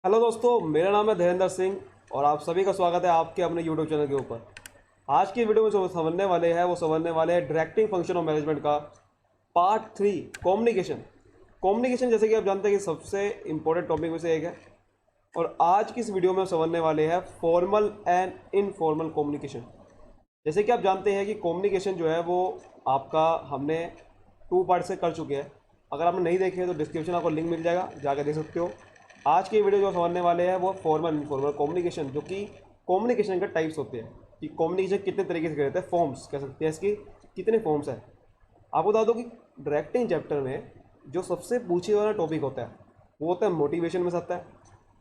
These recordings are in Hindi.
हेलो दोस्तों, मेरा नाम है धीरेंद्र सिंह और आप सभी का स्वागत है आपके अपने यूट्यूब चैनल के ऊपर। आज की वीडियो में जो समझने वाले हैं डायरेक्टिंग फंक्शन ऑफ मैनेजमेंट का पार्ट 3 कम्युनिकेशन। कम्युनिकेशन जैसे कि आप जानते हैं कि सबसे इंपॉर्टेंट टॉपिक में से एक है और आज की इस वीडियो में हम समझने वाले हैं फॉर्मल एंड इनफॉर्मल कम्युनिकेशन। जैसे कि आप जानते हैं कि कम्युनिकेशन जो है वो आपका हमने 2 पार्ट से कर चुके हैं। अगर आपने नहीं देखे तो डिस्क्रिप्शन आपको लिंक मिल जाएगा, जाकर देख सकते हो। आज की वीडियो जो समझने वाले हैं वो फॉर्मल इनफॉर्मल कम्युनिकेशन, जो कि कम्युनिकेशन के टाइप्स होते हैं कि कम्युनिकेशन कितने तरीके से करते हैं, फॉर्म्स कह सकते हैं इसकी, कितने फॉर्म्स हैं। आपको बता दो कि डायरेक्टिंग चैप्टर में जो सबसे पूछे वाला टॉपिक होता है वो होता है मोटिवेशन में से आता है,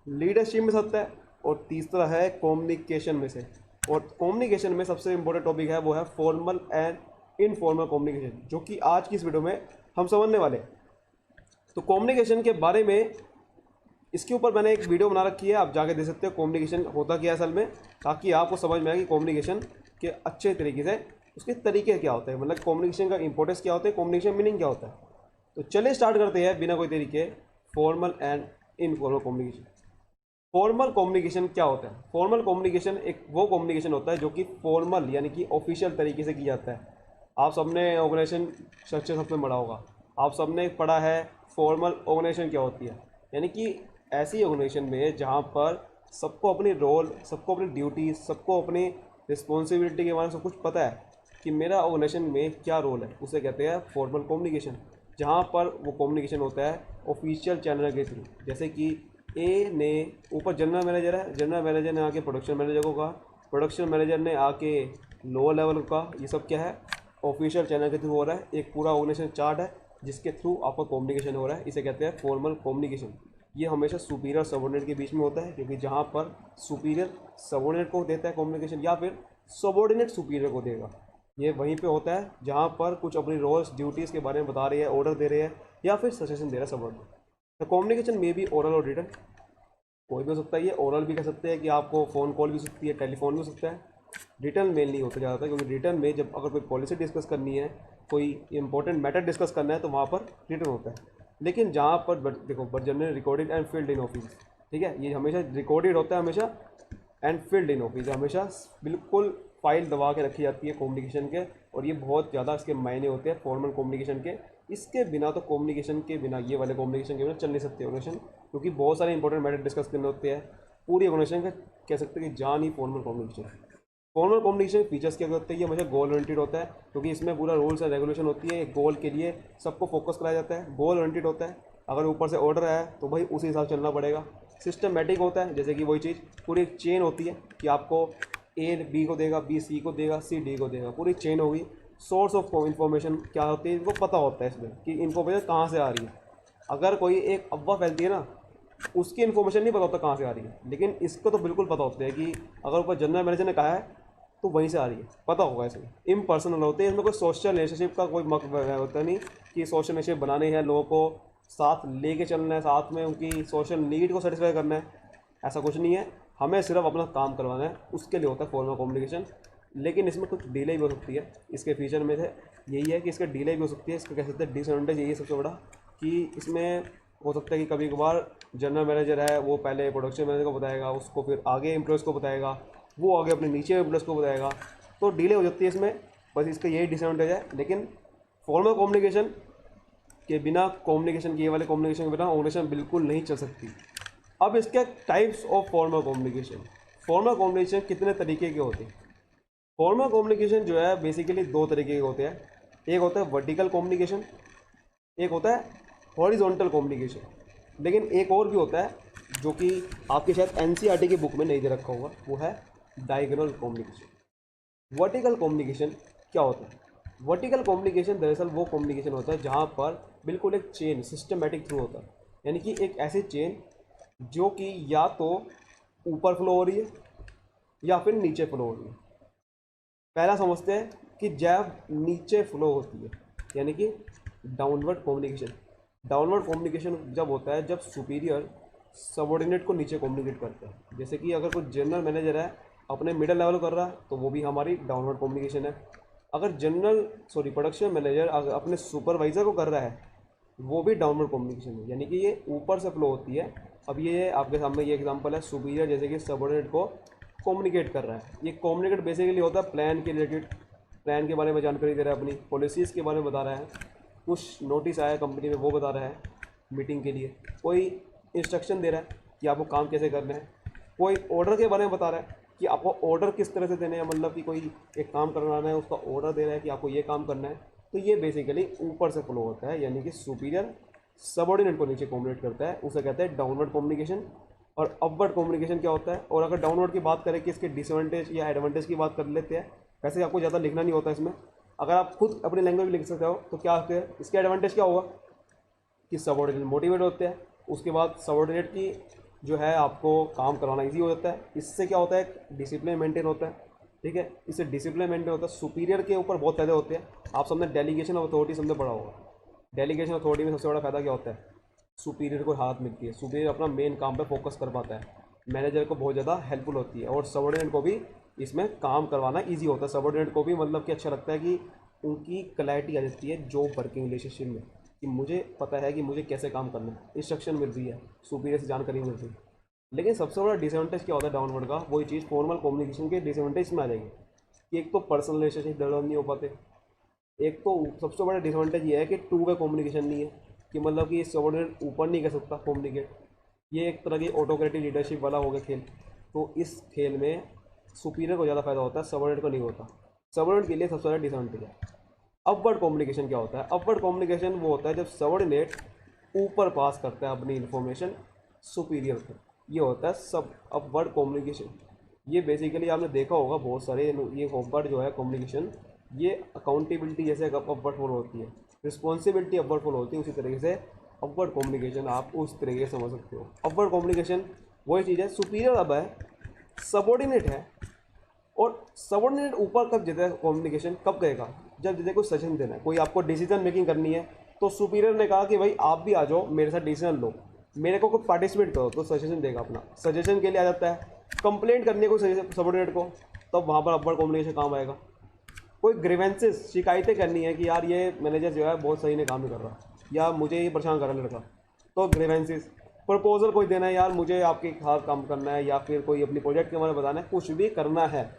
लीडरशिप में से आता है और तीसरा है कम्युनिकेशन में से। और कम्युनिकेशन में सबसे इंपॉर्टेंट टॉपिक है वो है फॉर्मल एंड इनफॉर्मल कम्युनिकेशन, जो कि आज की इस वीडियो में हम समझने वाले हैं। तो कम्युनिकेशन के बारे में इसके ऊपर मैंने एक वीडियो बना रखी है, आप जाके देख सकते हो कम्युनिकेशन होता क्या है असल में, ताकि आपको समझ में आए कि कम्युनिकेशन के अच्छे तरीके से उसके तरीके क्या होते हैं, मतलब कम्युनिकेशन का इंपॉर्टेंस क्या होता है, कम्युनिकेशन मीनिंग क्या होता है। तो चलिए स्टार्ट करते हैं बिना कोई तरीके, formal and informal communication. Formal communication क्या होता है? फॉर्मल कम्युनिकेशन एक वो कम्युनिकेशन होता है जो कि फॉर्मल यानी कि ऑफिशियल तरीके से किया जाता है। आप सबने ऑर्गेनाइजेशन स्ट्रक्चर सबने पढ़ा होगा, आप सबने पढ़ा है फॉर्मल ऑर्गेनाइजेशन क्या होती है। यानी कि ऐसी ऑर्गेनाइजेशन में जहाँ पर सबको अपनी रोल, सबको अपनी ड्यूटी, सबको अपनी रिस्पॉन्सिबिलिटी के बारे में सब कुछ पता है कि मेरा ऑर्गेनाइजेशन में क्या रोल है, उसे कहते हैं फॉर्मल कम्युनिकेशन। जहाँ पर वो कम्युनिकेशन होता है ऑफिशियल चैनल के थ्रू। जैसे कि ए ने ऊपर जनरल मैनेजर है, जनरल मैनेजर ने आके प्रोडक्शन मैनेजर को कहा, प्रोडक्शन मैनेजर ने आके लोअर लेवल को कहा। ये सब क्या है? ऑफिशियल चैनल के थ्रू हो रहा है। एक पूरा ऑर्गेनाइजेशन चार्ट है जिसके थ्रू आपका कम्युनिकेशन हो रहा है, इसे कहते हैं फॉर्मल कम्युनिकेशन। ये हमेशा सुपीरियर सबऑर्डिनेट के बीच में होता है, क्योंकि जहाँ पर सुपीरियर सबऑर्डिनेट को देता है कम्युनिकेशन या फिर सबऑर्डिनेट सुपीरियर को देगा, ये वहीं पे होता है जहाँ पर कुछ अपनी रोल्स ड्यूटीज़ के बारे में बता रही है, ऑर्डर दे रहे हैं या फिर सजेशन दे रहा है सबऑर्डिनेट। तो कम्युनिकेशन में भी ओरल और रिटन, कोई भी हो सकता है। ये ओरल भी कह सकते हैं कि आपको फ़ोन कॉल भी हो सकती है, टेलीफोन भी हो सकता है। रिटर्न मेनली होता ज़्यादातर, क्योंकि रिटर्न में जब अगर कोई पॉलिसी डिस्कस करनी है, कोई इंपॉर्टेंट मैटर डिस्कस करना है, तो वहाँ पर रिटर्न होता है। लेकिन जहाँ पर देखो, but general recorded and field in office, ठीक है, ये हमेशा रिकॉर्डेड होता है हमेशा, एंड फील्ड इन ऑफिस हमेशा बिल्कुल फाइल दबा के रखी जाती है कम्युनिकेशन के। और ये बहुत ज़्यादा इसके मायने होते हैं फॉर्मल कम्युनिकेशन के। इसके बिना तो कम्युनिकेशन के बिना, ये वाले कम्युनिकेशन के बिना चल नहीं सकते ऑर्गेनाइजेशन, क्योंकि बहुत सारे इंपॉर्टेंट मैटर डिस्कस करने होते हैं। पूरी ऑर्गेनाइजेशन का कह सकते हैं कि जान ही formal communication. Formal communication features क्या होते हैं? ये हमेशा गोल ओरिएंटेड होता है, क्योंकि इसमें पूरा रूल्स एंड रेगुलेशन होती है। एक गोल के लिए सबको फोकस कराया जाता है, गोल ओरिएंटेड होता है। अगर ऊपर से ऑर्डर है तो भाई उसी हिसाब से चलना पड़ेगा। सिस्टमेटिक होता है, जैसे कि वही चीज़ पूरी एक चेन होती है कि आपको ए बी को देगा, बी सी को देगा, सी डी को देगा, पूरी चेन होगी। सोर्स ऑफ इन्फॉर्मेशन क्या होती है, इनको पता होता है इसमें कि इन्फॉर्मेशन कहाँ से आ रही है। अगर कोई एक अफवाह फैलती है ना, उसकी इन्फॉर्मेशन नहीं पता होता कहाँ से आ रही है, लेकिन इसको तो बिल्कुल पता होता है कि अगर ऊपर जनरल मैनेजर ने कहा है तो वहीं से आ रही है, पता होगा। इसमें इम्पर्सनल होते हैं, इसमें कोई सोशल रिलेशनशिप का कोई होता नहीं कि सोशल रिलेशनशिप बनाने हैं, लोगों को साथ लेके चलना है, साथ में उनकी सोशल नीड को सेटिस्फाई करना है, ऐसा कुछ नहीं है। हमें सिर्फ अपना काम करवाना है, उसके लिए होता है फॉर्मल कम्युनिकेशन। लेकिन इसमें कुछ डिले भी हो सकती है। इसके फीचर में से यही है कि इसका डिले भी हो सकती है। इसका कह सकते हैं डिसएडवांटेज यही है सबसे बड़ा, कि इसमें हो सकता है कि कभी कभार जनरल मैनेजर है वो पहले प्रोडक्शन मैनेजर को बताएगा, उसको फिर आगे एम्प्लॉयज़ को बताएगा, वो आगे अपने नीचे एम्प्लॉयज़ को बताएगा, तो डिले हो जाती है इसमें। बस इसका यही डिसएडवांटेज है। लेकिन फॉर्मल कम्युनिकेशन के बिना, कम्युनिकेशन के ये वाले कम्युनिकेशन के बिना ऑर्गेनाइजेशन बिल्कुल नहीं चल सकती। अब इसके types of formal communication. Formal communication कितने तरीके के होते हैं? फॉर्मल कम्युनिकेशन जो है बेसिकली 2 तरीके के होते हैं। एक होता है वर्टिकल कम्युनिकेशन, एक होता है हॉरिजॉन्टल कम्युनिकेशन। लेकिन एक और भी होता है जो कि आपके शायद एनसीईआरटी की बुक में नहीं दे रखा होगा, वो है डायगोनल कम्युनिकेशन। वर्टिकल कम्युनिकेशन क्या होता है? वर्टिकल कम्युनिकेशन दरअसल वो कम्युनिकेशन होता है जहाँ पर बिल्कुल एक चेन सिस्टमेटिक थ्रू होता है, यानी कि एक ऐसी चेन जो कि या तो ऊपर फ्लो हो रही है या फिर नीचे फ्लो हो रही है। पहला समझते हैं कि जब नीचे फ्लो होती है, यानी कि डाउनवर्ड कम्युनिकेशन। डाउनवर्ड कम्युनिकेशन जब होता है जब सुपीरियर सबऑर्डिनेट को नीचे कम्युनिकेट करता है। जैसे कि अगर कोई जनरल मैनेजर है अपने मिडिल लेवल कर रहा है तो वो भी हमारी डाउनवर्ड कम्युनिकेशन है। अगर प्रोडक्शन मैनेजर अगर अपने सुपरवाइज़र को कर रहा है वो भी डाउनवर्ड कम्युनिकेशन है, यानी कि ये ऊपर से फ्लो होती है। अब ये आपके सामने ये एग्जांपल है, सुपीरियर जैसे कि सबऑर्डिनेट को कम्युनिकेट कर रहा है। ये कम्युनिकेट बेसिकली होता है प्लान के रिलेटेड, प्लान के बारे में जानकारी दे रहा है, अपनी पॉलिसीज़ के बारे में बता रहा है, कुछ नोटिस आया कंपनी में वो बता रहा है मीटिंग के लिए, कोई इंस्ट्रक्शन दे रहा है कि आपको काम कैसे करना है, कोई ऑर्डर के बारे में बता रहा है कि आपको ऑर्डर किस तरह से देने हैं, मतलब कि कोई एक काम करवाना है उसका ऑर्डर दे रहा है कि आपको ये काम करना है। तो ये बेसिकली ऊपर से फ्लो होता है, यानी कि सुपीरियर सबऑर्डिनेट को नीचे कम्युनिकेट करता है, उसे कहते हैं डाउनवर्ड कम्युनिकेशन। और अपवर्ड कम्युनिकेशन क्या होता है? और अगर डाउनवर्ड की बात करें कि इसके डिसएडवांटेज या एडवांटेज की बात कर लेते हैं, वैसे आपको ज़्यादा लिखना नहीं होता इसमें, अगर आप खुद अपनी लैंग्वेज लिख सकते हो तो क्या होते हैं इसके एडवांटेज क्या होगा कि सबऑर्डिनेट मोटिवेट होते हैं, उसके बाद सबऑर्डिनेट की जो है आपको काम करवाना ईजी हो जाता है। इससे क्या होता है, डिसिप्लिन मेंटेन होता है, ठीक है, इससे डिसिप्लिन मेंटेन होता है। सुपीरियर के ऊपर बहुत फायदे होते हैं, आप सबने डेलीगेशन ऑफ अथॉरिटी समझे पढ़ा होगा। डेलीगेशन अथॉरिटी में सबसे बड़ा फायदा क्या होता है, सुपीरियर को हाथ मिलती है, सुपीरियर अपना मेन काम पे फोकस कर पाता है, मैनेजर को बहुत ज़्यादा हेल्पफुल होती है, और सबऑर्डिनेट को भी इसमें काम करवाना ईजी होता है। सबऑर्डिनेट को भी मतलब कि अच्छा लगता है कि उनकी क्लैरिटी आ जाती है जॉब वर्किंग रिलेशनशिप में, कि मुझे पता है कि मुझे कैसे काम करना है, इंस्ट्रक्शन मिल रही है, सुपीरियर से जानकारी मिल रही है। लेकिन सबसे बड़ा डिसएडवांटेज क्या होता है डाउनवर्ड का, वही चीज़ फॉर्मल कम्युनिकेशन के डिसएडवांटेज में आ जाएगी कि एक तो पर्सनल रिलेशनशिप डेवलप नहीं हो पाते, एक तो सबसे बड़ा डिसएडवांटेज ये है कि टू वे कम्युनिकेशन नहीं है, कि मतलब कि सबऑर्डिनेट ऊपर नहीं कर सकता कम्युनिकेट, ये एक तरह की ऑटोक्रेटिक लीडरशिप वाला हो गया खेल। तो इस खेल में सुपीरियर को ज़्यादा फायदा होता है, सबऑर्डिनेट को नहीं होता। सबऑर्डिनेट के लिए सबसे ज़्यादा डिसएडवांटेज है। अपवर्ड कम्युनिकेशन क्या होता है? अपवर्ड कम्युनिकेशन वो होता है जब सबऑर्डिनेट ऊपर पास करता है अपनी इन्फॉर्मेशन सुपीरियर को, ये होता है सब अपवर्ड कम्युनिकेशन। ये बेसिकली आपने देखा होगा बहुत सारे, ये अपवर्ड जो है कम्युनिकेशन, ये अकाउंटेबिलिटी जैसे अपवर्ड फॉलो होती है, रिस्पॉन्सिबिलिटी अपवर्ड फॉलो होती है, उसी तरीके से अपवर्ड कम्युनिकेशन आप उस तरीके से समझ सकते हो। अपवर्ड कम्युनिकेशन वही चीज़ है, सुपीरियर अब है, सबऑर्डिनेट है, और सबऑर्डिनेट ऊपर कब देता है कम्युनिकेशन, कब कहेगा, जब जैसे कोई सजेशन देना है, कोई आपको डिसीजन मेकिंग करनी है, तो सुपीरियर ने कहा कि भाई आप भी आ जाओ मेरे साथ डिसीजन लो, मेरे को कोई पार्टिसिपेट करो, तो सजेशन देगा अपना, सजेशन के लिए आ जाता है। कंप्लेंट करनी है कोई सबऑर्डिनेट को, तब वहाँ पर अपवर्ड कम्युनिकेशन काम आएगा। कोई ग्रीवेंसेस शिकायतें करनी है कि यार ये मैनेजर जो है बहुत सही नहीं काम नहीं कर रहा, या मुझे ये परेशान कर रहा लड़का, तो ग्रीवेंसेस। प्रपोजल कोई देना है, यार मुझे आपके साथ काम करना है, या फिर कोई अपनी प्रोजेक्ट के बारे में बताना है, कुछ भी करना है,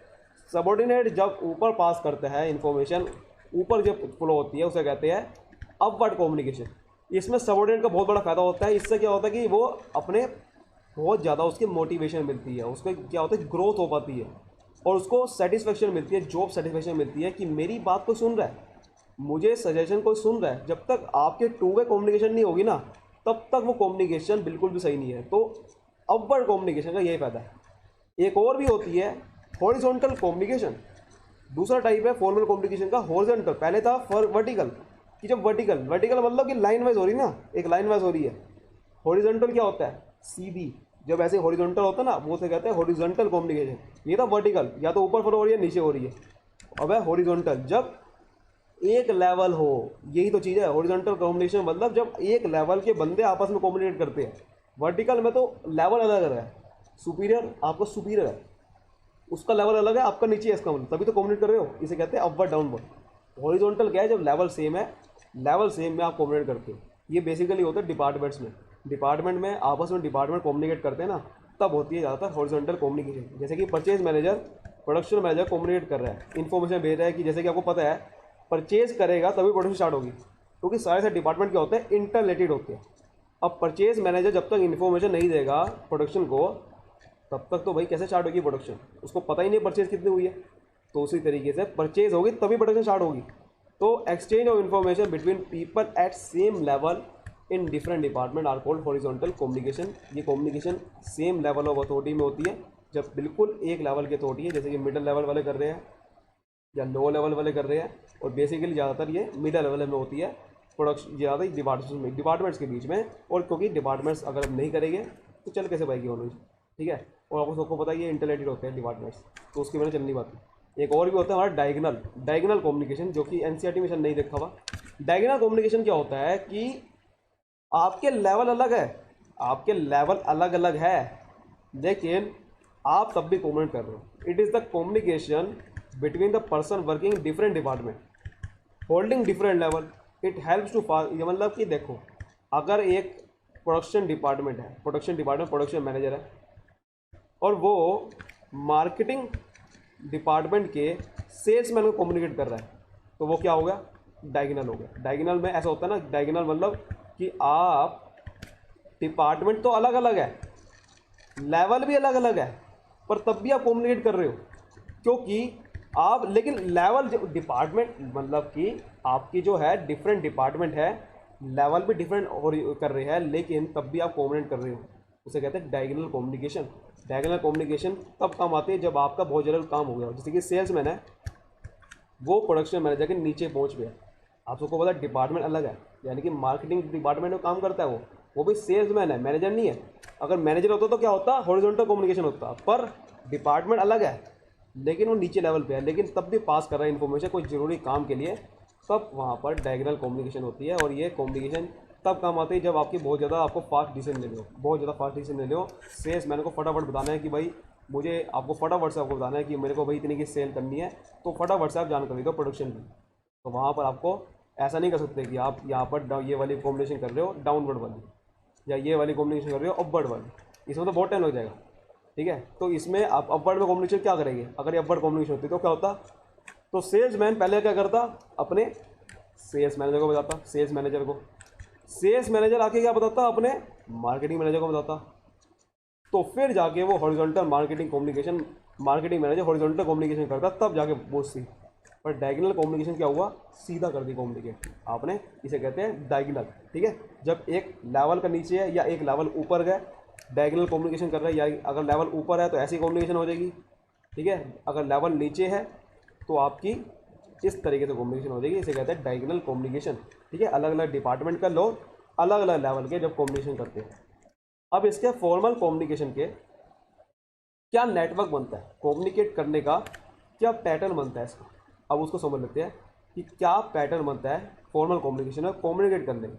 सबऑर्डिनेट जब ऊपर पास करता है इन्फॉर्मेशन, ऊपर जब फ्लो होती है, उसे कहते हैं अपवर्ड कम्युनिकेशन। इसमें सबऑर्डिनेट का बहुत बड़ा फायदा होता है। इससे क्या होता है कि वो अपने बहुत ज़्यादा उसकी मोटिवेशन मिलती है, उसको क्या होता है ग्रोथ हो पाती है, और उसको सेटिस्फेक्शन मिलती है, जॉब सेटिस्फेक्शन मिलती है कि मेरी बात को सुन रहा है, मुझे सजेशन कोई सुन रहा है। जब तक आपके टू वे कम्युनिकेशन नहीं होगी ना, तब तक वो कम्युनिकेशन बिल्कुल भी सही नहीं है। तो अपवर्ड कम्युनिकेशन का यही फायदा है। एक और भी होती है हॉरिजॉन्टल कम्युनिकेशन, दूसरा टाइप है फॉर्मल कम्युनिकेशन का हॉरिजॉन्टल। पहले था फॉर वर्टिकल, कि जब वर्टिकल वर्टिकल मतलब कि लाइन वाइज हो रही ना, एक लाइन वाइज हो रही है। हॉरिजॉन्टल क्या होता है, सीधी, जब ऐसे हॉरिजॉन्टल होता है ना, वो से कहते हैं हॉरिजॉन्टल कम्युनिकेशन। ये था वर्टिकल, या तो ऊपर फ्लो हो रही है नीचे हो रही है। अब है हॉरिजॉन्टल, जब एक लेवल हो, यही तो चीज़ है हॉरिजॉन्टल कम्युनिकेशन, मतलब जब एक लेवल के बंदे आपस में कम्युनिकेट करते हैं। वर्टिकल में तो लेवल अलग अलग है, सुपीरियर आपका सुपीरियर है, उसका लेवल अलग है, आपका नीचे है, इसका मतलब तभी तो कम्युनिकेट कर रहे हो, इसे कहते हैं अपवर्ड डाउनवर्ड। हॉरिजॉन्टल क्या है, जब लेवल सेम है, लेवल सेम में आप कम्युनिकेट करते हो। ये बेसिकली होता है डिपार्टमेंट्स में, डिपार्टमेंट में आपस में डिपार्टमेंट कम्युनिकेट करते हैं ना, तब होती है ज़्यादातर हॉरिजॉन्टल कम्युनिकेशन। जैसे कि purchase manager production manager communicate कर रहा है, इन्फॉर्मेशन भेज रहा है कि जैसे कि आपको पता है परचेज करेगा तभी प्रोडक्शन स्टार्ट होगी, क्योंकि सारे सारे डिपार्टमेंट क्या होते हैं, इंटरलेटेड होते हैं। अब परचेज मैनेजर जब तक इन्फॉर्मेशन नहीं देगा प्रोडक्शन को, तब तक तो भाई कैसे स्टार्ट होगी प्रोडक्शन, उसको पता ही नहीं परचेज कितनी हुई है। तो उसी तरीके से परचेज होगी तभी प्रोडक्शन स्टार्ट होगी। तो exchange of information between people at same level in different department are called horizontal communication. ये communication same level of authority में होती है, जब बिल्कुल एक लेवल की अथॉरिटी है, जैसे कि मिडिल लेवल वाले कर रहे हैं या लो लेवल वाले कर रहे हैं, और बेसिकली ज़्यादातर ये मिडिल लेवल में होती है प्रोडक्शन, ज़्यादा डिपार्टमेंट्स के बीच में। और क्योंकि डिपार्टमेंट्स अगर नहीं करेंगे तो चल कैसे पाएगी नॉलेज, ठीक है। और आपको सबको पता है ये इंटरलेटेड होते हैं डिपार्टमेंट्स, तो उसकी वजह चल नहीं पाती। एक और भी होता है हमारा डायगोनल कम्युनिकेशन, जो कि एनसीईआरटी में शायद नहीं देखा हुआ। डायगोनल कम्युनिकेशन क्या होता है कि आपके लेवल अलग है, आपके लेवल अलग अलग है, लेकिन आप तब भी कम्युनिकेट कर रहे हो। It is the communication between the person working different department holding different level. It helps to ये मतलब कि देखो अगर एक प्रोडक्शन डिपार्टमेंट है, प्रोडक्शन मैनेजर है, और वो मार्केटिंग डिपार्टमेंट के सेल्समैन को कम्युनिकेट कर रहा है, तो वो क्या हो गया, डायगोनल हो गया। डायगोनल में ऐसा होता है ना, डायगोनल मतलब कि आप डिपार्टमेंट तो अलग अलग है, लेवल भी अलग अलग है, पर तब भी आप कम्युनिकेट कर रहे हो, क्योंकि आप, लेकिन लेवल जो डिपार्टमेंट मतलब कि आपकी जो है डिफरेंट डिपार्टमेंट है, लेवल भी डिफरेंट कर रहे हैं, लेकिन तब भी आप कम्युनिकेट कर रहे हो, उसे कहते हैं डायगोनल कम्युनिकेशन। डायगोनल कम्युनिकेशन तब काम आती है जब आपका बहुत ज़्यादा काम हो गया हो, जैसे कि सेल्समैन है, वो प्रोडक्शन मैनेजर के नीचे पहुंच गया। आप सबको पता है डिपार्टमेंट अलग है, यानी कि मार्केटिंग डिपार्टमेंट में काम करता है वो भी सेल्समैन है, मैनेजर नहीं है। अगर मैनेजर होता तो क्या होता, हॉरिजॉन्टल कम्युनिकेशन होता, पर डिपार्टमेंट अलग है, लेकिन वो नीचे लेवल पे है, लेकिन तब भी पास कर रहा है इन्फॉर्मेशन कोई ज़रूरी काम के लिए, तब वहाँ पर डायगोनल कम्युनिकेशन होती है। और ये कम्युनिकेशन तब काम आती है जब आपकी बहुत ज़्यादा, आपको फास्ट डिसीजन लेने हो, बहुत ज़्यादा फास्ट डिसीजन लेने हो। सेल्स मैन को फटाफट बताना है कि भाई मुझे, आपको फटाफट से आपको बताना है कि मेरे को भाई इतनी की सेल करनी है, तो फटाफट से आप जानकारी दो प्रोडक्शन की। तो वहाँ पर आपको ऐसा नहीं कर सकते कि आप यहाँ पर ये वाली कॉम्बिनेशन कर रहे हो डाउनवर्ड वाली, या ये वाली कॉम्बिनेशन कर रहे हो अपवर्ड वाली, इसमें तो बहुत टाइम लग जाएगा। ठीक है, तो इसमें आप अपवर्ड में कॉम्बिनेशन क्या करेंगे, अगर ये अपवर्ड कॉम्बिनेशन होती तो क्या होता, तो सेल्समैन पहले क्या करता, अपने सेल्स मैनेजर को बताता, सेल्स मैनेजर आके क्या बताता, अपने मार्केटिंग मैनेजर को बताता, तो फिर जाके वो horizontal marketing manager horizontal communication करता, तब जाके पूछती। पर डायगोनल कम्युनिकेशन क्या हुआ, सीधा कर दी कम्युनिकेट आपने, इसे कहते हैं डायगोनल। ठीक है, जब एक लेवल का नीचे है या एक लेवल ऊपर गए, डायगोनल कम्युनिकेशन कर रहे हैं, या अगर लेवल ऊपर है तो ऐसी कम्युनिकेशन हो जाएगी। ठीक है, अगर लेवल नीचे है तो आपकी इस तरीके से कम्युनिकेशन हो जाएगी, इसे कहते हैं डायगोनल कम्युनिकेशन। ठीक है, अलग अलग डिपार्टमेंट का लोग अलग अलग लेवल के जब कम्युनिकेशन करते हैं। अब इसके फॉर्मल कम्युनिकेशन के क्या नेटवर्क बनता है, कम्युनिकेट करने का क्या पैटर्न बनता है इसका, अब उसको समझ लेते हैं कि क्या पैटर्न बनता है फॉर्मल कम्युनिकेशन में कम्युनिकेट करने का।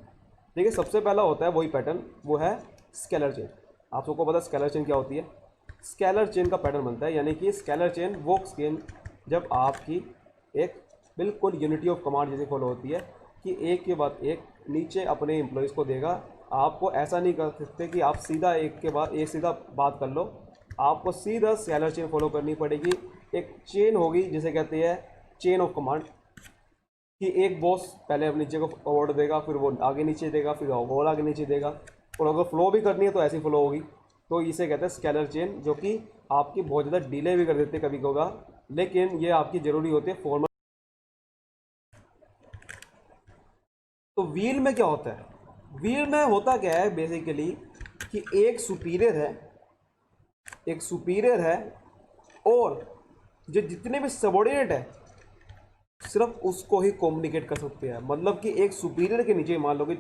देखिए, सबसे पहला होता है वही पैटर्न, वो है स्केलर चेन। आप सबको पता है स्केलर चेन क्या होती है, स्केलर चेन का पैटर्न बनता है, यानी कि स्केलर चेन वो चेन जब आपकी एक बिल्कुल यूनिटी ऑफ कमांड जैसे फॉलो होती है, कि एक के बाद एक नीचे अपने एम्प्लॉयज़ को देगा। आपको ऐसा नहीं कर सकते कि आप सीधा एक के बाद एक सीधा बात कर लो, आपको सीधा स्केलर चेन फॉलो करनी पड़ेगी। एक चेन होगी जिसे कहते हैं चेन ऑफ कमांड, कि एक बॉस पहले अपने नीचे को ऑर्डर देगा, फिर वो आगे नीचे देगा, फिर वो आगे नीचे देगा, और अगर फ्लो भी करनी है तो ऐसी फ्लो होगी। तो इसे कहते हैं स्केलर चेन, जो कि आपकी बहुत ज़्यादा डिले भी कर देते कभी कभी, लेकिन ये आपकी ज़रूरी होती है फॉर्मल। तो व्हील में क्या होता है, व्हील में होता क्या है बेसिकली, कि एक सुपीरियर है और जो जितने भी सबॉर्डिनेट है सिर्फ उसको ही कम्युनिकेट कर सकते हैं। मतलब कि एक सुपीरियर के नीचे मान लो कि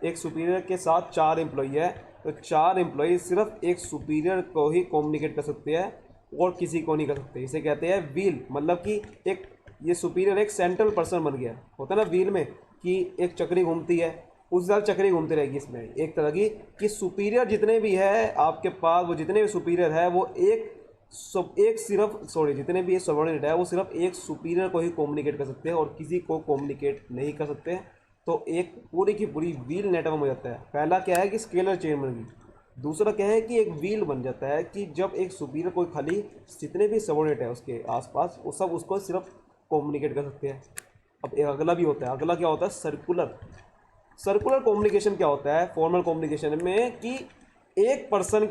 एक सुपीरियर के साथ 4 एम्प्लॉई है, तो 4 एम्प्लॉई सिर्फ एक सुपीरियर को ही कम्युनिकेट कर सकते हैं और किसी को नहीं कर सकते। इसे कहते हैं व्हील, मतलब कि एक ये सुपीरियर एक सेंट्रल पर्सन बन गया। होता है ना व्हील में कि एक चक्री घूमती है, उस तरह चक्री घूमती रहेगी इसमें एक तरह की, कि सुपीरियर जितने भी है आपके पास, वो जितने भी सुपीरियर है वो जितने भी सबॉर्डिनेट है वो सिर्फ एक सुपीरियर को ही कम्युनिकेट कर सकते हैं और किसी को कम्युनिकेट नहीं कर सकते। तो एक पूरी की पूरी व्हील नेटवर्क हो जाता है। पहला क्या है कि स्केलर चेन बन गई, दूसरा क्या है कि एक व्हील बन जाता है कि जब एक सुपीरियर कोई खाली जितने भी सबॉर्डिनेट है उसके आसपास वो सब उसको सिर्फ कम्युनिकेट कर सकते हैं। अब एक अगला भी होता है, अगला क्या होता है, सर्कुलर कम्युनिकेशन। क्या होता है फॉर्मल कम्युनिकेशन में, कि एक पर्सन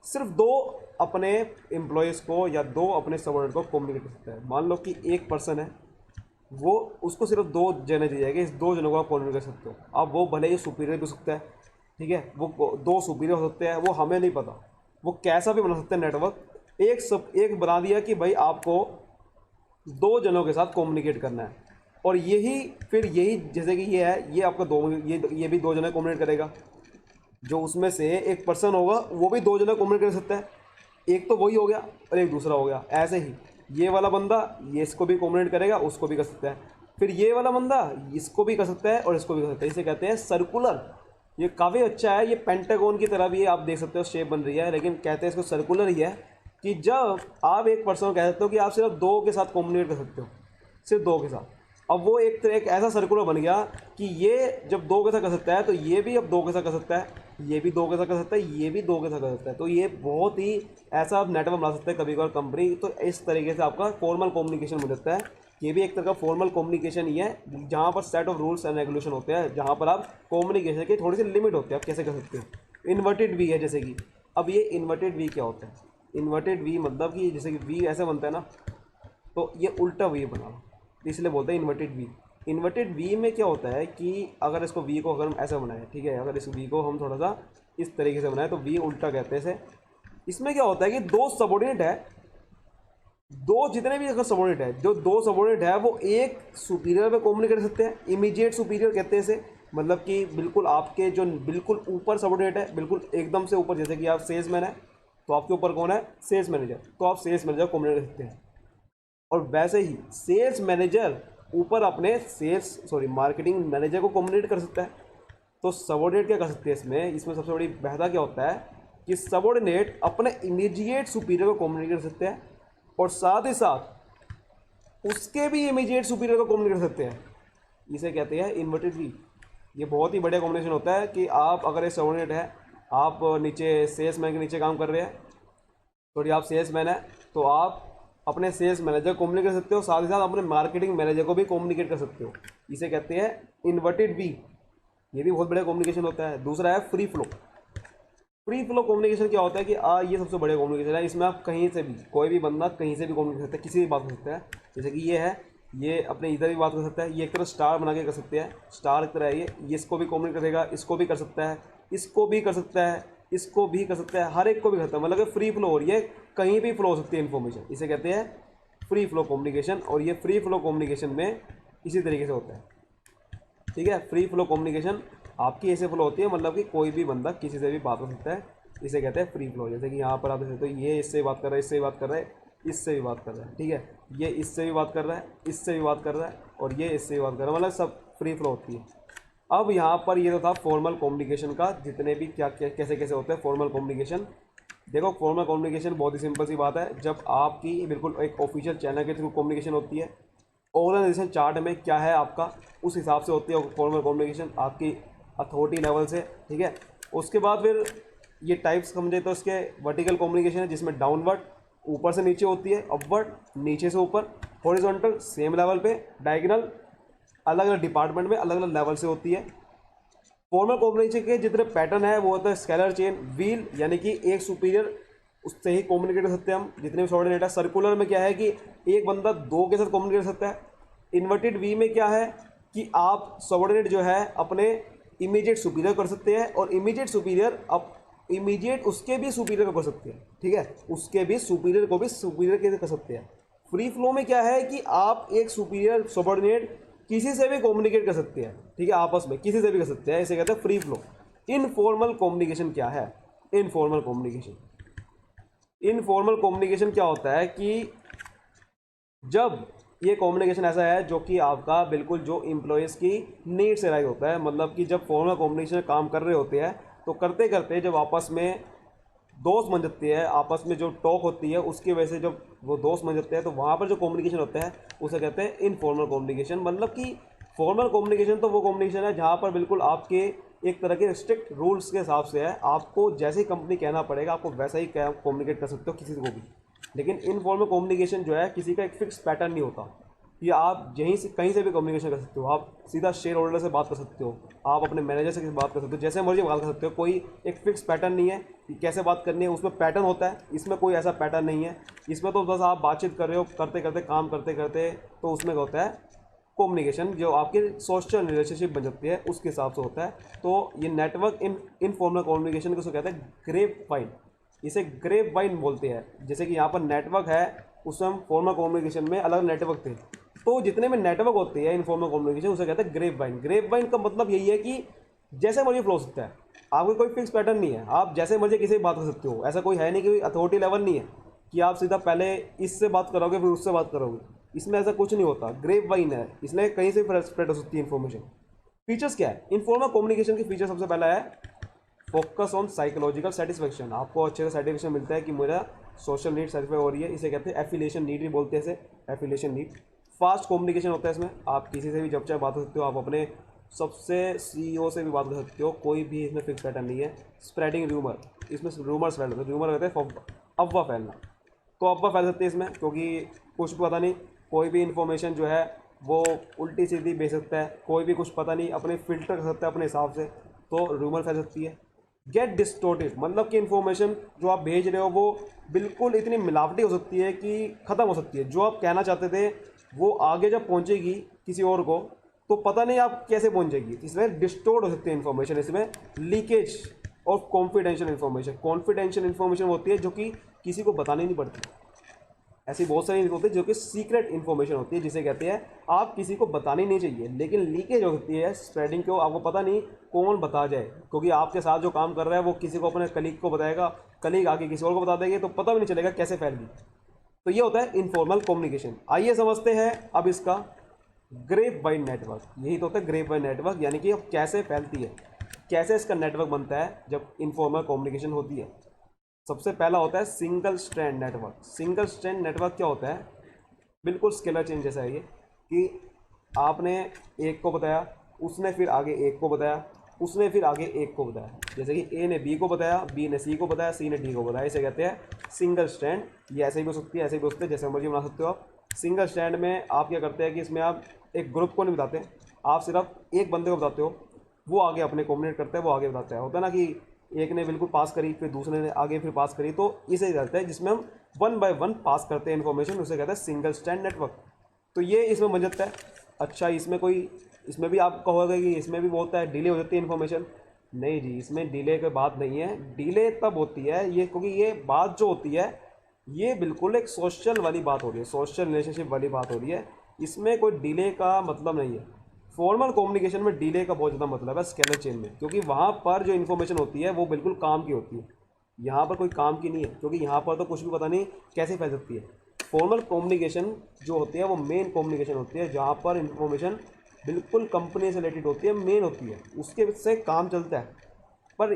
सिर्फ 2 अपने एम्प्लॉयज़ को या 2 अपने सबॉर्डिनेट को कम्युनिकेट कर सकता है। मान लो कि एक पर्सन है, वो उसको सिर्फ 2 जने दिए जाएंगे, इस 2 जनों को आप कम्युनिकेट कर सकते हो। अब वो भले ही सुपीरियर भी हो सकता है, ठीक है, वो 2 सुपीरियर हो सकते हैं, वो हमें नहीं पता, वो कैसा भी बना सकते हैं नेटवर्क। एक बना दिया कि भाई आपको 2 जनों के साथ कम्युनिकेट करना है, और यही जैसे कि ये है, ये आपका ये भी 2 जने कम्युनिकेट करेगा। जो उसमें से एक पर्सन होगा वो भी 2 जने कम्युनिकेट कर सकता है, एक तो वही हो गया और एक दूसरा हो गया। ऐसे ही ये वाला बंदा ये इसको भी कम्युनिकेट करेगा, उसको भी कर सकता है, फिर ये वाला बंदा इसको भी कर सकता है और इसको भी कर सकता है। इसे कहते हैं सर्कुलर। ये काफ़ी अच्छा है, ये पेंटागन की तरह भी आप देख सकते हो शेप बन रही है, लेकिन कहते हैं इसको सर्कुलर ही है। कि जब आप एक पर्सन को कह सकते हो कि आप सिर्फ 2 के साथ कम्युनिकेट कर सकते हो, सिर्फ 2 के साथ, अब वो एक ऐसा सर्कुलर बन गया कि ये जब दो के साथ कर सकता है तो ये भी अब दो के साथ कर सकता है, ये भी दो के साथ कर सकता है, ये भी दो के साथ कर सकता है। तो ये बहुत ही ऐसा आप नेटवर्क बना सकते हैं कभी कभार कंपनी। तो इस तरीके से आपका फॉर्मल कम्युनिकेशन मिल जाता है। ये भी एक तरह का फॉर्मल कम्युनिकेशन ही है, जहाँ पर set of rules and regulation होते हैं, जहाँ पर आप कम्युनिकेशन की थोड़ी सी लिमिट होती है, आप कैसे कर सकते हो। इन्वर्टेड वी है जैसे कि, अब ये इन्वर्टेड वी क्या होता है? इन्वर्टेड वी मतलब कि जैसे कि वी ऐसे बनता है ना, तो ये उल्टा वी बना, इसलिए बोलते हैं इन्वर्टेड वी। इन्वर्टेड वी में क्या होता है कि अगर इसको वी को अगर हम ऐसा बनाएं, ठीक है, अगर इस वी को हम थोड़ा सा इस तरीके से बनाएं तो वी उल्टा कहते हैं इसे। इसमें क्या होता है कि दो सबऑर्डिनेट है, दो जितने भी अगर सबऑर्डिनेट है, जो दो सबऑर्डिनेट है वो एक सुपीरियर पे कम्युनिकेट कर सकते हैं। इमीडिएट सुपीरियर कहते हैं इसे, मतलब कि बिल्कुल आपके जो बिल्कुल ऊपर सबऑर्डिनेट है, बिल्कुल एकदम से ऊपर, जैसे कि आप सेल्समैन है तो आपके ऊपर कौन है? सेल्स मैनेजर, तो आप सेल्स मैनेजर कम्युनिकेट कर सकते हैं। और वैसे ही सेल्स मैनेजर ऊपर अपने मार्केटिंग मैनेजर को कम्युनिकेट कर सकता है। तो सबऑर्डिनेट क्या कर सकते हैं इसमें? इसमें सबसे बड़ी बेहतर क्या होता है कि सबऑर्डिनेट अपने इमीडिएट सुपीरियर को कम्युनिकेट कर सकते हैं और साथ ही साथ उसके भी इमीडिएट सुपीरियर को कम्युनिकेट कर सकते हैं। इसे कहते हैं इन्वर्टेड वी। ये बहुत ही बढ़िया कॉम्बिनेशन होता है कि आप अगर एक सबऑर्डिनेट है, आप नीचे सेल्समैन के नीचे काम कर रहे हैं, थोड़ी आप सेल्समैन है तो आप अपने सेल्स मैनेजर को कम्युनिकेट कर सकते हो, साथ ही साथ अपने मार्केटिंग मैनेजर को भी कम्युनिकेट कर सकते हो। इसे कहते हैं इन्वर्टेड वी। ये भी बहुत बड़ा कम्युनिकेशन होता है। दूसरा है free flow. Free flow communication क्या होता है कि ये सबसे बड़े कम्युनिकेशन है। इसमें आप कहीं से भी, कोई भी बंदा कहीं से भी कम्युनिकेट कर सकता है, किसी भी बात कर सकता है। जैसे कि ये है, ये अपने इधर भी बात कर सकता है, ये एक तरह स्टार बना के कर सकते हैं, स्टार की तरह है ये इसको भी कम्युनिकेट करेगा, इसको भी कर सकता है, इसको भी कर सकता है, इसको भी कर सकता है, हर एक को भी करता है। मतलब फ्री फ्लो हो रही है, कहीं भी फ्लो हो सकती है इन्फॉर्मेशन। इसे कहते हैं फ्री फ्लो कम्युनिकेशन। और ये फ्री फ्लो कम्युनिकेशन में इसी तरीके से होता है, ठीक है। फ्री फ्लो कम्युनिकेशन आपकी ऐसे फ्लो होती है, मतलब कि कोई भी बंदा किसी से भी बात कर सकता है। इसे कहते हैं फ्री फ्लो। जैसे कि यहाँ पर आप देख सकते हो, ये इससे बात कर रहा है, इससे भी बात कर रहा है, इससे भी बात कर रहा है, ठीक है, ये इससे भी बात कर रहा है, इससे भी बात कर रहा है, और ये इससे भी बात कर रहा है, मतलब सब फ्री फ्लो होती है। अब यहाँ पर ये तो था फॉर्मल कम्युनिकेशन का, जितने भी क्या कैसे कैसे होते हैं फॉर्मल कम्युनिकेशन। देखो फॉर्मल कम्युनिकेशन बहुत ही सिंपल सी बात है, जब आपकी बिल्कुल एक ऑफिशियल चैनल के थ्रू कम्युनिकेशन होती है, ऑर्गेनाइजेशन चार्ट में क्या है आपका, उस हिसाब से होती है फॉर्मल कम्युनिकेशन आपकी अथॉरिटी लेवल से, ठीक है। उसके बाद फिर ये टाइप्स समझे तो इसके वर्टिकल कम्युनिकेशन है, जिसमें डाउनवर्ड ऊपर से नीचे होती है, अपवर्ड नीचे से ऊपर, हॉरिजॉन्टल सेम लेवल पे, डायगोनल अलग अलग डिपार्टमेंट में अलग अलग लेवल से होती है। फॉर्मल कम्युनिकेशन के जितने पैटर्न है वो होता है स्केलर चेन, व्हील, यानी कि एक सुपीरियर उससे ही कम्युनिकेट कर सकते हैं हम, जितने भी सबऑर्डिनेट है। सर्कुलर में क्या है कि एक बंदा दो के साथ कम्युनिकेट कर सकता है। इन्वर्टेड वी में क्या है कि आप सबऑर्डिनेट जो है अपने इमीडिएट सुपीरियर कर सकते हैं, और इमीडिएट सुपीरियर अब इमीडिएट उसके भी सुपीरियर को कर सकते हैं, ठीक है, उसके भी सुपीरियर को भी सुपीरियर के कर सकते हैं। फ्री फ्लो में क्या है कि आप एक सुपीरियर सबऑर्डिनेट किसी से भी कम्युनिकेट कर सकते हैं, ठीक है, आपस में किसी से भी कर सकते हैं, इसे कहते हैं फ्री फ्लो। इनफॉर्मल कम्युनिकेशन क्या है? इनफॉर्मल कम्युनिकेशन, इनफॉर्मल कम्युनिकेशन क्या होता है कि जब ये कम्युनिकेशन ऐसा है जो कि आपका बिल्कुल जो एम्प्लॉयज़ की नीड से राइज होता है। मतलब कि जब फॉर्मल कम्युनिकेशन काम कर रहे होते हैं तो करते करते जब आपस में दोस्त बन जाते हैं, आपस में जो टॉक होती है उसकी वजह से जब वो दोस्त बन जाते हैं, तो वहाँ पर जो कम्युनिकेशन होता है उसे कहते हैं इनफॉर्मल कम्युनिकेशन। मतलब कि फॉर्मल कम्युनिकेशन तो वो कम्युनिकेशन है जहाँ पर बिल्कुल आपके एक तरह के स्ट्रिक्ट रूल्स के हिसाब से है, आपको जैसे ही कंपनी कहना पड़ेगा आपको वैसा ही कम्युनिकेट कर सकते हो किसी को भी। लेकिन इनफॉर्मल कम्युनिकेशन जो है किसी का एक फिक्स पैटर्न नहीं होता, कि आप यहीं से कहीं से भी कम्युनिकेशन कर सकते हो। आप सीधा शेयर होल्डर से बात कर सकते हो, आप अपने मैनेजर से बात कर सकते हो, जैसे मर्जी बात कर सकते हो। कोई एक फिक्स पैटर्न नहीं है कि कैसे बात करनी है, उसमें पैटर्न होता है, इसमें कोई ऐसा पैटर्न नहीं है। इसमें तो बस आप बातचीत कर रहे हो, करते करते काम करते करते, तो उसमें होता है कम्युनिकेशन, जो आपकी सोशल रिलेशनशिप बन जाती है उसके हिसाब से होता है। तो ये नेटवर्क इनफॉर्मल कम्युनिकेशन को कहते हैं ग्रेप वाइन। इसे ग्रेप वाइन बोलते हैं। जैसे कि यहाँ पर नेटवर्क है, उसमें हम फॉर्मल कम्युनिकेशन में अलग नेटवर्क थे, तो जितने में नेटवर्क होते हैं इनफॉर्मल कम्युनिकेशन उसे कहते हैं ग्रेप वाइन। ग्रेप वाइन का मतलब यही है कि जैसे मर्जी फ्लो सकता है, आपको कोई फिक्स पैटर्न नहीं है, आप जैसे मर्जी किसी से बात कर सकते हो। ऐसा कोई है नहीं कि अथॉरिटी लेवल नहीं है कि आप सीधा पहले इससे बात करोगे फिर उससे बात करोगे, इसमें ऐसा कुछ नहीं होता। ग्रेप वाइन है, इसलिए कहीं से स्प्रेड हो सकती है इन्फॉर्मेशन। फीचर्स क्या है इनफॉर्मल कम्युनिकेशन के? फीचर सबसे पहला है फोकस ऑन साइकोलॉजिकल सेटिस्फेक्शन। आपको अच्छे से सेटिस्फेक्शन मिलता है कि मेरा सोशल नीड सेटिस्फाई हो रही है, इसे कहते हैं एफिलिएशन नीड भी बोलते हैं इसे, एफिलिएशन नीड। फास्ट कम्युनिकेशन होता है इसमें, आप किसी से भी जब चाहे बात कर सकते हो, आप अपने सबसे सीईओ से भी बात कर सकते हो, कोई भी इसमें फिक्स पैटर्न नहीं है। स्प्रेडिंग रूमर, इसमें रूमर्स फैलते हैं, रूमर कहते हैं अफवाह फैलना, तो अफवाह फैल सकती है इसमें, क्योंकि कुछ पता नहीं, कोई भी इन्फॉर्मेशन जो है वो उल्टी सीधी भेज सकता है, कोई भी कुछ पता नहीं अपने फिल्टर कर सकता है अपने हिसाब से, तो रूमर फैल सकती है। गेट डिस्टोर्टेड, मतलब कि इन्फॉर्मेशन जो आप भेज रहे हो वो बिल्कुल इतनी मिलावटी हो सकती है कि ख़त्म हो सकती है। जो आप कहना चाहते थे वो आगे जब पहुंचेगी किसी और को तो पता नहीं आप कैसे पहुंचेगी, इसलिए डिस्टोर्ट हो सकती है इन्फॉर्मेशन। इसमें लीकेज और कॉन्फिडेंशियल इन्फॉर्मेशन, कॉन्फिडेंशियल इन्फॉर्मेशन होती है जो कि किसी को बतानी नहीं पड़ती। ऐसी बहुत सारी होती है जो कि सीक्रेट इन्फॉर्मेशन होती है, जिसे कहते हैं आप किसी को बतानी नहीं चाहिए, लेकिन लीकेज हो सकती है स्प्रेडिंग को, आपको पता नहीं कौन बता जाए, क्योंकि आपके साथ जो काम कर रहा है वो किसी को, अपने कलीग को बताएगा, कलीग आके किसी और को बता देंगे, तो पता भी नहीं चलेगा कैसे फैल गई। तो ये होता है इनफॉर्मल कम्युनिकेशन। आइए समझते हैं अब इसका ग्रेप वाइन नेटवर्क। यही तो होता है ग्रेप वाइन नेटवर्क, यानी कि अब कैसे फैलती है, कैसे इसका नेटवर्क बनता है जब इनफॉर्मल कम्युनिकेशन होती है। सबसे पहला होता है single strand network. Single strand network क्या होता है, बिल्कुल स्केलर चेन जैसा है ये, कि आपने एक को बताया, उसने फिर आगे एक को बताया, उसने फिर आगे एक को बताया, जैसे कि ए ने बी को बताया, बी ने सी को बताया, सी ने डी को बताया, इसे कहते हैं सिंगल स्ट्रैंड। ये ऐसे ही हो सकती है, ऐसे भी हो सकती है, जैसे मर्जी बना सकते हो आप। सिंगल स्ट्रैंड में आप क्या करते हैं कि इसमें आप एक ग्रुप को नहीं बताते, आप सिर्फ एक बंदे को बताते हो, वो आगे अपने कम्युनिकेट करता है, वो आगे बताता है। होता है ना कि एक ने बिल्कुल पास करी, फिर दूसरे ने आगे फिर पास करी, तो इसे कहते हैं जिसमें हम वन बाय वन पास करते हैं इन्फॉर्मेशन, उसे कहते हैं सिंगल स्ट्रैंड नेटवर्क। तो ये इसमें बन जाता है। अच्छा, इसमें भी आप कहोगे कि इसमें भी होता है डिले हो जाती है इन्फॉर्मेशन। नहीं जी, इसमें डिले की बात नहीं है। डिले तब होती है ये, क्योंकि ये बात जो होती है ये बिल्कुल एक सोशल वाली बात हो रही है, सोशल रिलेशनशिप वाली बात हो रही है, इसमें कोई डिले का मतलब नहीं है। फॉर्मल कम्युनिकेशन में डिले का बहुत ज़्यादा मतलब है स्केलर चेन में, क्योंकि वहाँ पर जो इन्फॉर्मेशन होती है वो बिल्कुल काम की होती है, यहाँ पर कोई काम की नहीं है, क्योंकि यहाँ पर तो कुछ भी पता नहीं कैसे फैल सकती है। फॉर्मल कम्युनिकेशन जो होती है वो मेन कम्युनिकेशन होती है, जहाँ पर इन्फॉर्मेशन बिल्कुल कंपनी से रिलेटेड होती है, मेन होती है, उसके से काम चलता है। पर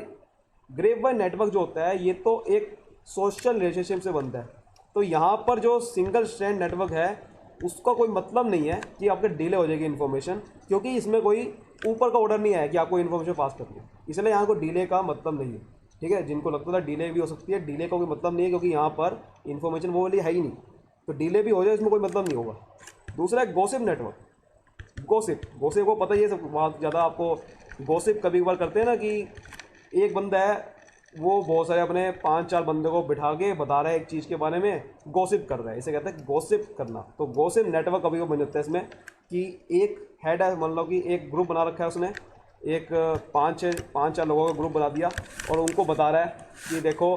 ग्रेप वाइन नेटवर्क जो होता है ये तो एक सोशल रिलेशनशिप से बनता है, तो यहाँ पर जो सिंगल स्ट्रैंड नेटवर्क है उसका कोई मतलब नहीं है कि आपके डिले हो जाएगी इन्फॉर्मेशन, क्योंकि इसमें कोई ऊपर का ऑर्डर नहीं आया कि आपको इन्फॉर्मेशन पास करनी है, इसलिए यहाँ को डिले का मतलब नहीं है। ठीक है, जिनको लगता था डिले भी हो सकती है, डिले का कोई मतलब नहीं है, क्योंकि यहाँ पर इन्फॉर्मेशन वो वाली है ही नहीं, तो डिले भी हो जाए इसमें कोई मतलब नहीं होगा। दूसरा है गॉसिप नेटवर्क। गॉसिप को पता ही है सब, बहुत ज़्यादा आपको गॉसिप कभी कभार करते हैं ना कि एक बंदा है वो बहुत सारे अपने 5-4 बंदे को बिठा के बता रहा है एक चीज़ के बारे में, गॉसिप कर रहा है, इसे कहते हैं गॉसिप करना। तो गॉसिप नेटवर्क कभी कभी बन जाता है इसमें कि एक हेड है, मान लो कि एक ग्रुप बना रखा है उसने, एक 5-4 लोगों का ग्रुप बना दिया और उनको बता रहा है कि देखो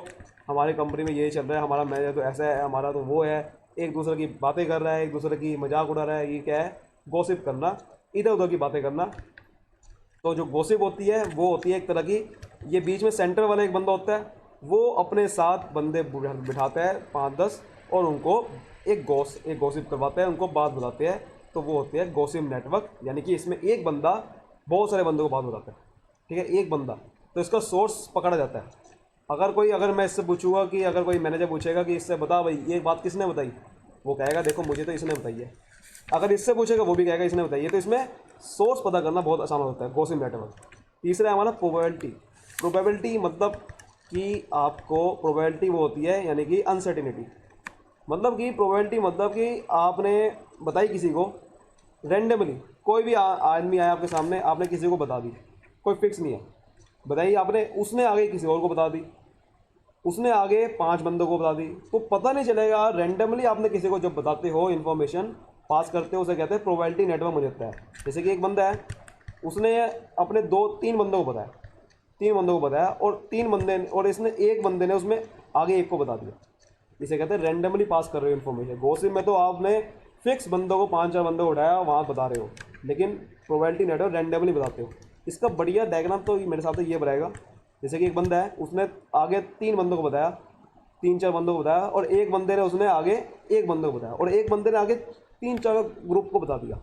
हमारी कंपनी में ये चल रहा है, हमारा मैनेजर तो ऐसा है, हमारा तो वो है, एक दूसरे की बातें कर रहा है, एक दूसरे की मजाक उड़ा रहा है। ये क्या है? गॉसिप करना, इधर उधर की बातें करना। तो जो गॉसिप होती है वो होती है एक तरह की, ये बीच में सेंटर वाला एक बंदा होता है, वो अपने साथ बंदे बिठाता है 5-10 और उनको एक गॉसिप करवाता है, उनको बात बताते हैं, तो वो होती है गॉसिप नेटवर्क। यानी कि इसमें एक बंदा बहुत सारे बंदों को बात बताता है, ठीक है, एक बंदा, तो इसका सोर्स पकड़ा जाता है। अगर मैं इससे पूछूंगा कि अगर कोई मैनेजर पूछेगा कि इससे बता भाई ये बात किसने बताई, वो कहेगा देखो मुझे तो इसने बताई है। अगर इससे पूछेगा वो भी कहेगा इसने बताई है। तो इसमें सोर्स पता करना बहुत आसान होता है गॉसिप नेटवर्क। तीसरा है हमारा प्रोबेबिलिटी मतलब कि आपको प्रोबेबिलिटी वो होती है, यानी कि अनसर्टिनिटी, मतलब कि प्रोबेबिलिटी मतलब कि आपने बताई किसी को रेंडमली, कोई भी आदमी आया आपके सामने, आपने किसी को बता दी, कोई फिक्स नहीं है, बताइए आपने, उसने आगे किसी और को बता दी, उसने आगे 5 बंदों को बता दी, तो पता नहीं चलेगा। रेंडमली आपने किसी को जब बताते हो इन्फॉर्मेशन पास करते हो, उसे कहते हैं प्रोबेबिलिटी नेटवर्क बन जाता है। जैसे कि एक बंदा है, उसने अपने 2-3 बंदों को बताया, 3 बंदों को बताया, और 3 बंदे, और इसने एक बंदे ने उसमें आगे एक को बता दिया, इसे कहते हैं रेंडमली पास कर रहे हो इन्फॉर्मेशन। गॉसिप में तो आपने फिक्स बंदों को 5-4 बंदों को उठाया वहाँ बता रहे हो, लेकिन प्रोबेबिलिटी नेटवर्क रेंडमली बताते हो। इसका बढ़िया डायग्राम तो मेरे हिसाब से ये बनाएगा, जैसे कि एक बंदा है, उसने आगे 3 बंदों को बताया, 3-4 बंदों को बताया, और एक बंदे ने उसने आगे एक बंदे को बताया, और एक बंदे ने आगे 3-4 ग्रुप को बता दिया।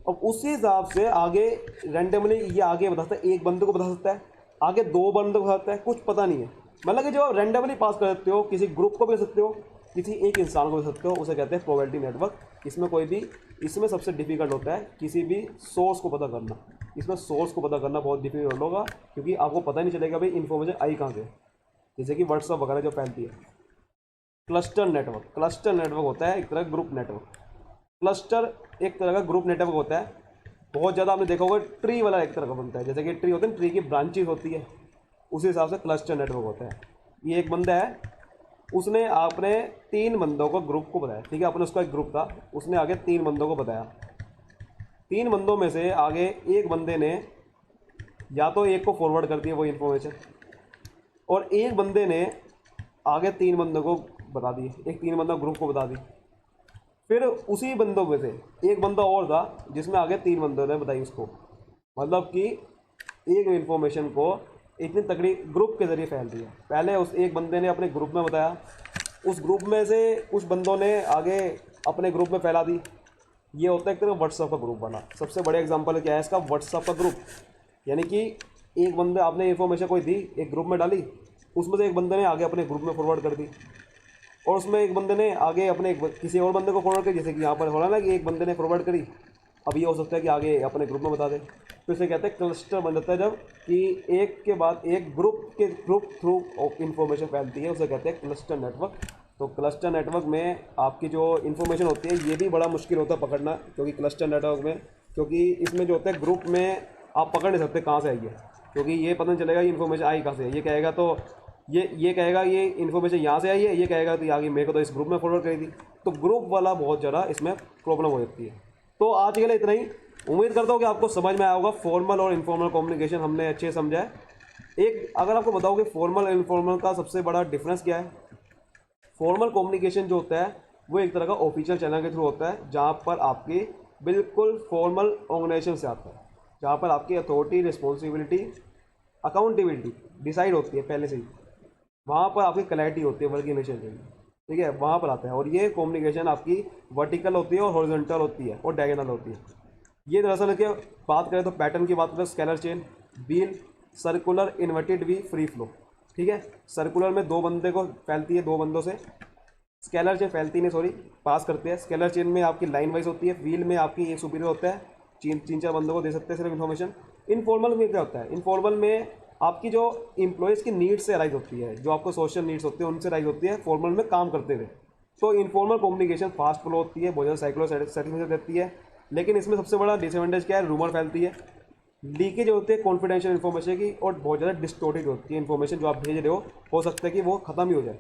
अब उसी हिसाब से आगे रेंडमली ये आगे बता सकता है, एक बंदे को बता सकता है, आगे 2 बंदों को बता सकता है, कुछ पता नहीं है। मतलब कि जब आप रेंडमली पास कर सकते हो, किसी ग्रुप को भी कर सकते हो, किसी एक इंसान को दे सकते हो, उसे कहते हैं प्रोबेबिलिटी नेटवर्क। इसमें सबसे डिफिकल्ट होता है किसी भी सोर्स को पता करना। इसमें सोर्स को पता करना बहुत डिफिकल्ट होगा, क्योंकि आपको पता ही नहीं चलेगा भाई इन्फॉर्मेशन आई कहाँ से, जैसे कि व्हाट्सअप वगैरह जो फैलती है। क्लस्टर नेटवर्क होता है एक तरह का ग्रुप नेटवर्क। क्लस्टर एक तरह का ग्रुप नेटवर्क होता है। बहुत ज़्यादा आपने देखा होगा ट्री वाला एक तरह का बनता है, जैसे कि ट्री होते हैं, ट्री की ब्रांचेज होती है, उसी हिसाब से क्लस्टर नेटवर्क होता है। ये एक बंदा है, उसने आपने 3 बंदों को ग्रुप को बताया, ठीक है, अपने उसका एक ग्रुप था, उसने आगे 3 बंदों को बताया। 3 बंदों में से आगे एक बंदे ने या तो एक को फॉरवर्ड कर दिया वो इन्फॉर्मेशन, और एक बंदे ने आगे 3 बंदों को बता दी, एक 3 बंदा ग्रुप को बता दी। फिर उसी बंदों में से एक बंदा और था जिसमें आगे 3 बंदों ने बताई उसको। मतलब कि एक इन्फॉर्मेशन को इतनी तगड़ी ग्रुप के ज़रिए फैल दिया। पहले उस एक बंदे ने अपने ग्रुप में बताया, उस ग्रुप में से कुछ बंदों ने आगे अपने ग्रुप में फैला दी। ये होता है एक तरह व्हाट्सअप का ग्रुप वाला। सबसे बड़ा एग्जांपल क्या है इसका, व्हाट्सअप का ग्रुप। यानी कि एक बंदे आपने इन्फॉर्मेशन कोई दी, एक ग्रुप में डाली, उसमें से एक बंदे ने आगे अपने ग्रुप में फॉरवर्ड कर दी, और उसमें एक बंदे ने आगे अपने किसी और बंदे को फॉरवर्ड करी। जैसे कि यहाँ पर हो रहा है ना कि एक बंदे ने फॉरवर्ड करी, अब ये हो सकता है कि आगे अपने ग्रुप में बता दे। तो इसे कहते हैं क्लस्टर बन जाता है, जब कि एक के बाद एक ग्रुप थ्रू इन्फॉर्मेशन फैलती है, उसे कहते हैं क्लस्टर नेटवर्क। तो क्लस्टर नेटवर्क में आपकी जो इन्फॉर्मेशन होती है ये भी बड़ा मुश्किल होता है पकड़ना, क्योंकि क्लस्टर नेटवर्क में, क्योंकि इसमें जो होता है ग्रुप में आप पकड़ नहीं सकते कहाँ से आई है, क्योंकि ये पता नहीं चलेगा ये इन्फॉर्मेशन आई कहाँ से है। ये कहेगा तो ये कहेगा ये इन्फॉर्मेशन यहाँ से आई है, ये कहेगा तो आगे मेरे को तो इस ग्रुप में फॉरवर्ड करी थी। तो ग्रुप वाला बहुत ज़्यादा इसमें प्रॉब्लम हो जाती है। तो आज के लिए इतना ही। उम्मीद करता हूँ कि आपको समझ में आया होगा। फॉर्मल और इनफॉर्मल कम्युनिकेशन हमने अच्छे समझा है। एक अगर आपको बताओ कि फॉर्मल और इनफॉर्मल का सबसे बड़ा डिफरेंस क्या है। फॉर्मल कम्युनिकेशन जो होता है वो एक तरह का ऑफिशियल चैनल के थ्रू होता है, जहाँ पर आपकी बिल्कुल फॉर्मल ऑर्गेनाइजेशन से आता है, जहाँ पर आपकी अथॉरिटी, रिस्पॉन्सिबिलिटी, अकाउंटेबिलिटी डिसाइड होती है पहले से ही। वहाँ पर आपकी क्लैरिटी होती है वर्किंग नेचर के लिए, ठीक है, वहाँ पर आता है। और ये कम्युनिकेशन आपकी वर्टिकल होती है और हॉरिजॉन्टल होती है और डायगोनल होती है। ये दरअसल क्या बात करें तो पैटर्न की बात करें, scalar chain, wheel, circular, inverted we, free flow, ठीक है। सर्कुलर में 2 बंदे को फैलती है, 2 बंदों से। स्केलर चेन फैलती नहीं, सॉरी, पास करते हैं। स्केलर चेन में आपकी लाइन वाइज होती है। व्हील में आपकी एक सुपीरियर होता है, 3-4 बंदों को दे सकते हैं सिर्फ इन्फॉर्मेशन। इनफॉर्मल में क्या होता है, इनफॉर्मल में आपकी जो एम्प्लॉयज़ की नीड से राइज होती है, जो आपको सोशल नीड्स होती है उनसे राइज होती है फॉर्मल में काम करते हुए। तो इनफॉर्मल कम्युनिकेशन फास्ट फ्लो होती है, बहुत ज़्यादा साइक्लो सेटिस्फेक्शन देती है। लेकिन इसमें सबसे बड़ा डिसएडवांटेज क्या है, रूमर फैलती है, लीकेज होती है कॉन्फिडेंशियल इन्फॉर्मेशन की, और बहुत ज़्यादा डिस्टोर्टेड होती है इन्फॉर्मेशन जो आप भेज रहे हो सकता है कि वो ख़त्म ही हो जाए।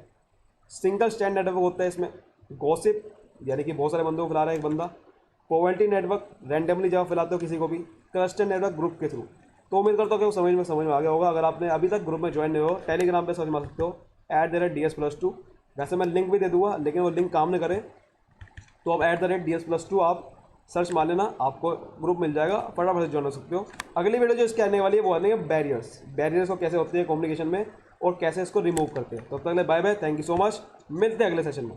सिंगल स्टैंड नेटवर्क होता है इसमें। गॉसिप यानी कि बहुत सारे बंदों को फैला रहा है एक बंदा। प्रोबेबिलिटी नेटवर्क रैंडमली जब फैलाते हो किसी को भी। क्लस्टर नेटवर्क ग्रुप के थ्रू। तो उम्मीद करता हूँ कि वो समझ में आ गया होगा। अगर आपने अभी तक ग्रुप में ज्वाइन नहीं हो, टेलीग्राम पे समझ में आ सकते हो @DS+2। वैसे मैं लिंक भी दे दूँगा, लेकिन वो लिंक काम नहीं करे तो आप @DS+2 आप सर्च मार लेना, आपको ग्रुप मिल जाएगा, फटाफट से ज्वाइन हो सकते हो। अगली वीडियो जो इसके आने वाली है वो आने बैरियर्स को कैसे होते हैं कम्युनिकेशन में और कैसे इसको रिमूव करते हैं। तो तब तक bye bye, thank you so much, मिलते हैं अगले सेशन में।